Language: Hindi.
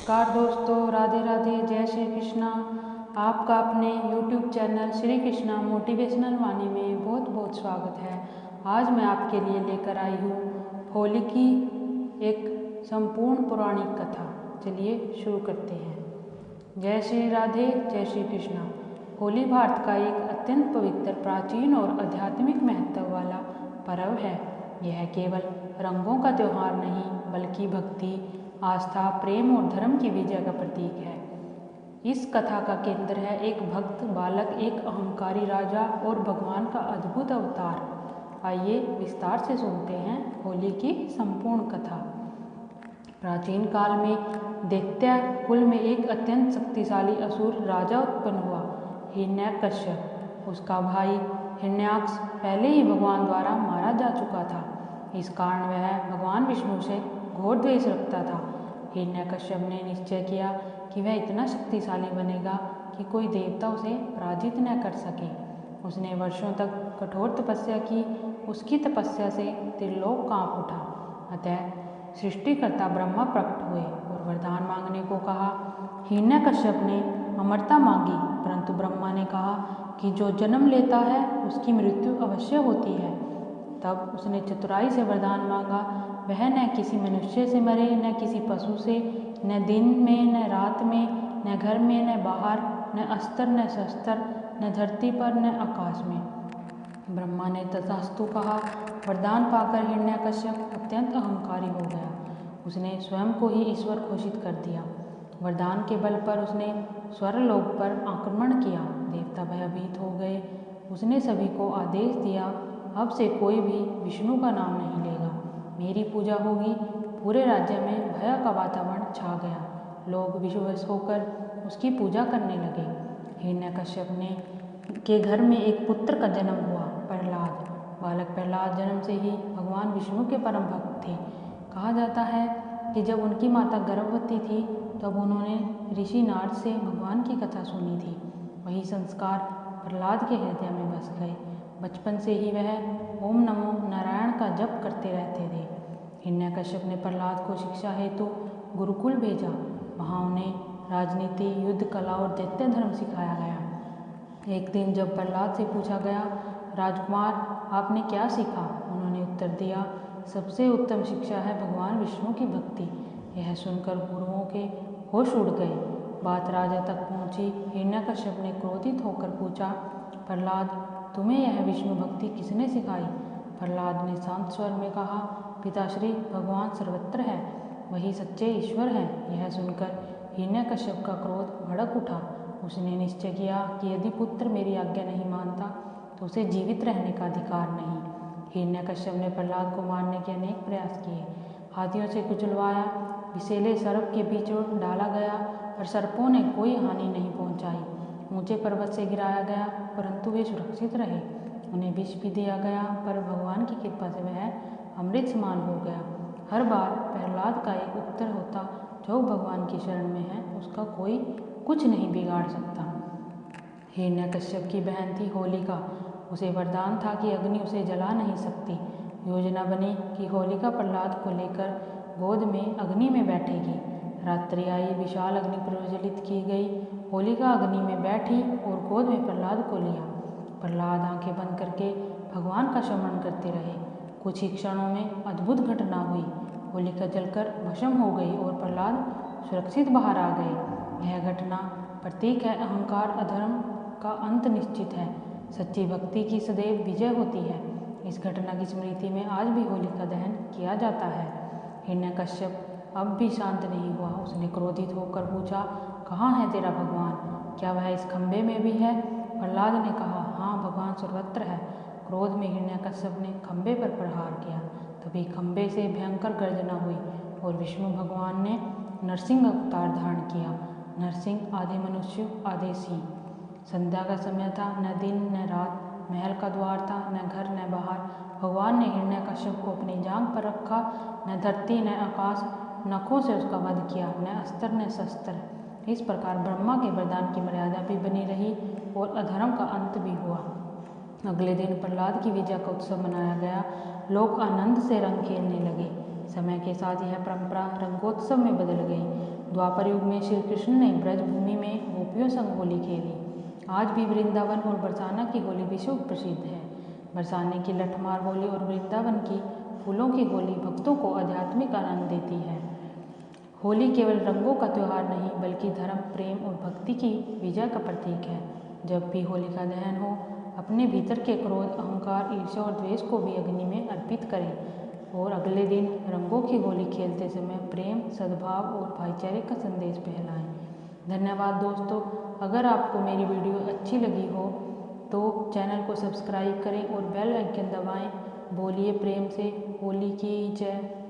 नमस्कार दोस्तों, राधे राधे, जय श्री कृष्णा। आपका अपने YouTube channel Shri Krishna motivational Vani में बहुत बहुत स्वागत है। आज मैं आपके लिए लेकर आई हूँ होली की एक संपूर्ण पौराणिक कथा। चलिए शुरू करते हैं। जय श्री राधे, जय श्री कृष्णा। होली भारत का एक अत्यंत पवित्र, प्राचीन और आध्यात्मिक महत्व वाला पर्व है। यह केवल रंगों का त्यौहार नहीं, बल्कि भक्ति, आस्था, प्रेम और धर्म की विजय का प्रतीक है। इस कथा का केंद्र है एक भक्त बालक, एक अहंकारी राजा और भगवान का अद्भुत अवतार। आइए विस्तार से सुनते हैं होली की संपूर्ण कथा। प्राचीन काल में दैत्य कुल में एक अत्यंत शक्तिशाली असुर राजा उत्पन्न हुआ, हिरण्यकश्यप। उसका भाई हिरण्याक्ष पहले ही भगवान द्वारा मारा जा चुका था। इस कारण वह भगवान विष्णु से घोर द्वेष रखता था। हिरण्यकश्यप ने निश्चय किया कि वह इतना शक्तिशाली बनेगा कि कोई देवता उसे पराजित न कर सके। उसने वर्षों तक कठोर तपस्या की। उसकी तपस्या से त्रिलोक कांप उठा। अतः सृष्टिकर्ता ब्रह्मा प्रकट हुए और वरदान मांगने को कहा। हिरण्यकश्यप ने अमरता मांगी, परंतु ब्रह्मा ने कहा कि जो जन्म लेता है उसकी मृत्यु अवश्य होती है। तब उसने चतुराई से वरदान मांगा, वह न किसी मनुष्य से मरे, न किसी पशु से, न दिन में न रात में, न घर में न बाहर, न अस्त्र न शस्त्र, न धरती पर न आकाश में। ब्रह्मा ने तथास्तु कहा। वरदान पाकर हिरण्यकश्यप अत्यंत अहंकारी हो गया। उसने स्वयं को ही ईश्वर घोषित कर दिया। वरदान के बल पर उसने स्वर्गलोक पर आक्रमण किया। देवता भयभीत हो गए। उसने सभी को आदेश दिया, अब से कोई भी विष्णु का नाम नहीं लेगा। मेरी पूजा होगी। पूरे राज्य में भय का वातावरण छा गया। लोग विवश होकर उसकी पूजा करने लगे। हिरण्यकश्यप ने के घर में एक पुत्र का जन्म हुआ, प्रहलाद। बालक प्रहलाद जन्म से ही भगवान विष्णु के परम भक्त थे। कहा जाता है कि जब उनकी माता गर्भवती थी तब उन्होंने ऋषि नारद से भगवान की कथा सुनी थी। वही संस्कार प्रहलाद के हृदय में बस गए। बचपन से ही वह ओम नमो नारायण का जप करते रहते थे। हिरण्यकश्यप ने प्रहलाद को शिक्षा हेतु गुरुकुल भेजा। वहाँ उन्हें राजनीति, युद्ध कला और दैत्य धर्म सिखाया गया। एक दिन जब प्रहलाद से पूछा गया, राजकुमार आपने क्या सीखा? उन्होंने उत्तर दिया, सबसे उत्तम शिक्षा है भगवान विष्णु की भक्ति। यह सुनकर गुरुओं के होश उड़ गए। बात राजा तक पहुँची। हिरण्यकश्यप ने क्रोधित होकर पूछा, प्रहलाद तुम्हें यह विष्णु भक्ति किसने सिखाई? प्रहलाद ने शांत स्वर में कहा, पिताश्री, भगवान सर्वत्र है, वही सच्चे ईश्वर हैं। यह सुनकर हिरण्यकश्यप का क्रोध भड़क उठा। उसने निश्चय किया कि यदि पुत्र मेरी आज्ञा नहीं मानता तो उसे जीवित रहने का अधिकार नहीं। हिरण्यकश्यप ने प्रहलाद को मारने के अनेक प्रयास किए। हाथियों से कुचलवाया, विषैले सर्प के बीच डाला गया, पर सर्पों ने कोई हानि नहीं पहुंचाई। ऊंचे पर्वत से गिराया गया, परंतु वे सुरक्षित रहे। उन्हें विष भी दिया गया, पर भगवान की कृपा से वह अमृत समान हो गया। हर बार प्रहलाद का एक उत्तर होता, जो भगवान की शरण में है उसका कोई कुछ नहीं बिगाड़ सकता। हिरण्यकश्यप की बहन थी होलिका। उसे वरदान था कि अग्नि उसे जला नहीं सकती। योजना बनी कि होलिका प्रहलाद को लेकर गोद में अग्नि में बैठेगी। रात्रि आई, विशाल अग्नि प्रज्वलित की गई। होलिका अग्नि में बैठी और गोद में प्रहलाद को लिया। प्रहलाद आंखें बंद करके भगवान का स्मरण करते रहे। कुछ ही क्षणों में अद्भुत घटना हुई। होलिका जलकर भस्म हो गई और प्रहलाद सुरक्षित बाहर आ गए। यह घटना प्रतीक है अहंकार अधर्म का अंत निश्चित है। सच्ची भक्ति की सदैव विजय होती है। इस घटना की स्मृति में आज भी होलिका दहन किया जाता है। हिरण्यकश्यप अब भी शांत नहीं हुआ। उसने क्रोधित होकर पूछा, कहाँ है तेरा भगवान? क्या वह इस खंभे में भी है? प्रहलाद ने कहा, हाँ, भगवान सर्वत्र है। क्रोध में हिरण्यकश्यप ने खंभे पर प्रहार किया। तभी खंभे से भयंकर गर्जना हुई और विष्णु भगवान ने नरसिंह अवतार धारण किया। नरसिंह आधे मनुष्य आधे सिंह। संध्या का समय था, न दिन न रात। महल का द्वार था, न घर न बाहर। भगवान ने हिरण्यकश्यप को अपनी जांघ पर रखा। न धरती न आकाश, नखों से उसका वध किया, न अस्त्र न शस्त्र। इस प्रकार ब्रह्मा के वरदान की मर्यादा भी बनी रही और अधर्म का अंत भी हुआ। अगले दिन प्रहलाद की विजय का उत्सव मनाया गया। लोग आनंद से रंग खेलने लगे। समय के साथ यह परंपरा रंगोत्सव में बदल गई। द्वापर युग में श्री कृष्ण ने ब्रजभूमि में गोपियों संग होली खेली। आज भी वृंदावन और बरसाना की होली विश्व प्रसिद्ध है। बरसाने की लठमार होली और वृंदावन की फूलों की होली भक्तों को आध्यात्मिक आनंद देती है। होली केवल रंगों का त्यौहार नहीं बल्कि धर्म, प्रेम और भक्ति की विजय का प्रतीक है। जब भी होलिका दहन हो, अपने भीतर के क्रोध, अहंकार, ईर्ष्या और द्वेष को भी अग्नि में अर्पित करें और अगले दिन रंगों की होली खेलते समय प्रेम, सद्भाव और भाईचारे का संदेश फैलाएं। धन्यवाद दोस्तों। अगर आपको मेरी वीडियो अच्छी लगी हो तो चैनल को सब्सक्राइब करें और बेल आइकन दबाएं। बोलिए प्रेम से होली की जय।